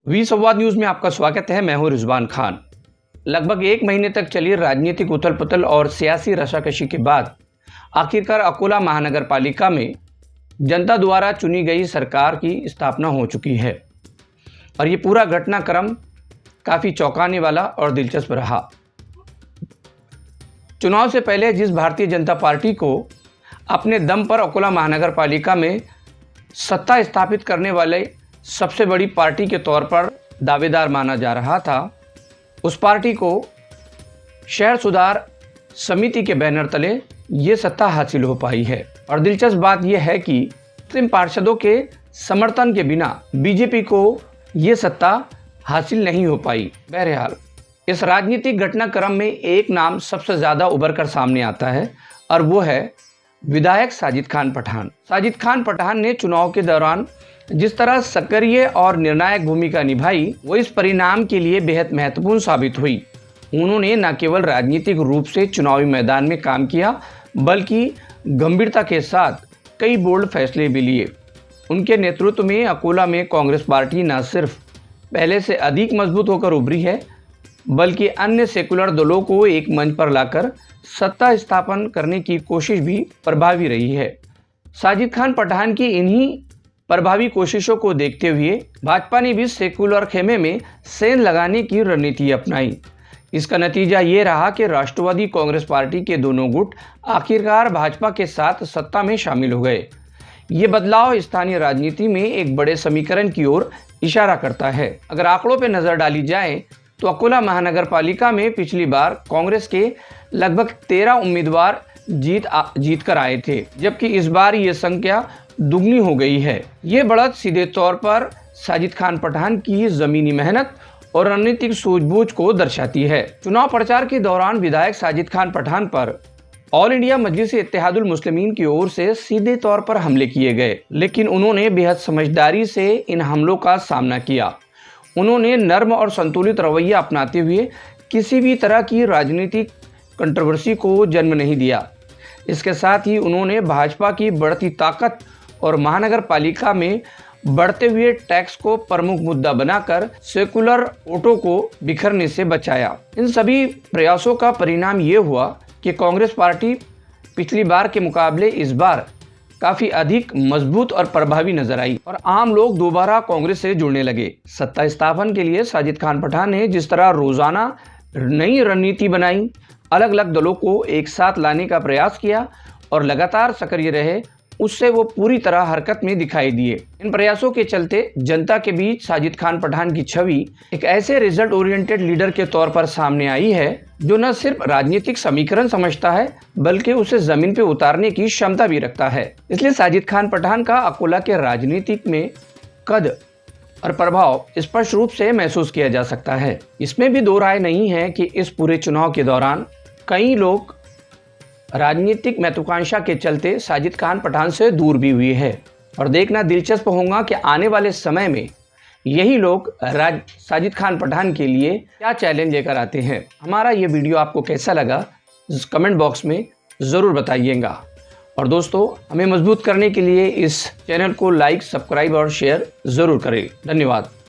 We संवाद news में आपका स्वागत है। मैं हूं रिजवान खान। लगभग 1 महीने तक चली राजनीतिक उथल पुथल और सियासी रशाकशी के बाद आखिरकार अकोला महानगर पालिका में जनता द्वारा चुनी गई सरकार की स्थापना हो चुकी है और ये पूरा घटनाक्रम काफ़ी चौंकाने वाला और दिलचस्प रहा। चुनाव से पहले जिस भारतीय जनता पार्टी को अपने दम पर अकोला महानगर पालिका में सत्ता स्थापित करने वाले सबसे बड़ी पार्टी के तौर पर दावेदार माना जा रहा था, उस पार्टी को शहर सुधार समिति के बैनर तले ये सत्ता हासिल हो पाई है। और दिलचस्प बात यह है कि मुस्लिम पार्षदों के समर्थन के बिना बीजेपी को ये सत्ता हासिल नहीं हो पाई। बहरहाल इस राजनीतिक घटनाक्रम में एक नाम सबसे ज़्यादा उभर कर सामने आता है और वो है विधायक साजिद खान पठान। साजिद खान पठान ने चुनाव के दौरान जिस तरह सक्रिय और निर्णायक भूमिका निभाई, वो इस परिणाम के लिए बेहद महत्वपूर्ण साबित हुई। उन्होंने न केवल राजनीतिक रूप से चुनावी मैदान में काम किया, बल्कि गंभीरता के साथ कई बोल्ड फैसले भी लिए। उनके नेतृत्व में अकोला में कांग्रेस पार्टी न सिर्फ पहले से अधिक मजबूत होकर उभरी है, बल्कि अन्य सेकुलर दलों को एक मंच पर लाकर सत्ता स्थापन करने की कोशिश भी प्रभावी रही है। साजिद खान पठान की इन्हीं प्रभावी कोशिशों को देखते हुए भाजपा ने भी सेकुलर खेमे में सेंध लगाने की रणनीति अपनाई। इसका नतीजा ये रहा कि राष्ट्रवादी कांग्रेस पार्टी के दोनों गुट आखिरकार भाजपा के साथ सत्ता में शामिल हो गए। ये बदलाव स्थानीय राजनीति में एक बड़े समीकरण की ओर इशारा करता है। अगर आंकड़ों पर नजर डाली जाए तो अकोला महानगर पालिका में पिछली बार कांग्रेस के लगभग 13 उम्मीदवार जीत कर आए थे, जबकि इस बार ये संख्या दुगनी हो गई है। ये बढ़त सीधे तौर पर साजिद खान पठान की जमीनी मेहनत और रणनीतिक सूझबूझ को दर्शाती है। चुनाव प्रचार के दौरान विधायक साजिद खान पठान पर ऑल इंडिया मजलिस-ए-इत्तेहादुल मुस्लिमीन की ओर से सीधे तौर पर हमले किए गए, लेकिन उन्होंने बेहद समझदारी से इन हमलों का सामना किया। उन्होंने नर्म और संतुलित रवैया अपनाते हुए किसी भी तरह की राजनीतिक कंट्रोवर्सी को जन्म नहीं दिया। इसके साथ ही उन्होंने भाजपा की बढ़ती ताकत और महानगर पालिका में बढ़ते हुए टैक्स को प्रमुख मुद्दा बनाकर सेकुलर वोटों को बिखरने से बचाया। इन सभी प्रयासों का परिणाम ये हुआ कि कांग्रेस पार्टी पिछली बार के मुकाबले इस बार काफ़ी अधिक मजबूत और प्रभावी नजर आई और आम लोग दोबारा कांग्रेस से जुड़ने लगे। सत्ता स्थापन के लिए साजिद खान पठान ने जिस तरह रोजाना नई रणनीति बनाई, अलग अलग दलों को एक साथ लाने का प्रयास किया और लगातार सक्रिय रहे, उससे वो पूरी तरह हरकत में दिखाई दिए। इन प्रयासों के चलते जनता के बीच साजिद खान पठान की छवि एक ऐसे रिजल्ट ओरिएंटेड लीडर के तौर पर सामने आई है जो न सिर्फ राजनीतिक समीकरण समझता है, बल्कि उसे जमीन पे उतारने की क्षमता भी रखता है। इसलिए साजिद खान पठान का अकोला के राजनीतिक में कद और प्रभाव स्पष्ट रूप से महसूस किया जा सकता है। इसमें भी दो राय नहीं है कि इस पूरे चुनाव के दौरान कई लोग राजनीतिक महत्वाकांक्षा के चलते साजिद खान पठान से दूर भी हुए हैं और देखना दिलचस्प होगा कि आने वाले समय में यही लोग साजिद खान पठान के लिए क्या चैलेंज लेकर आते हैं। हमारा ये वीडियो आपको कैसा लगा कमेंट बॉक्स में ज़रूर बताइएगा और दोस्तों, हमें मजबूत करने के लिए इस चैनल को लाइक, सब्सक्राइब और शेयर ज़रूर करें। धन्यवाद।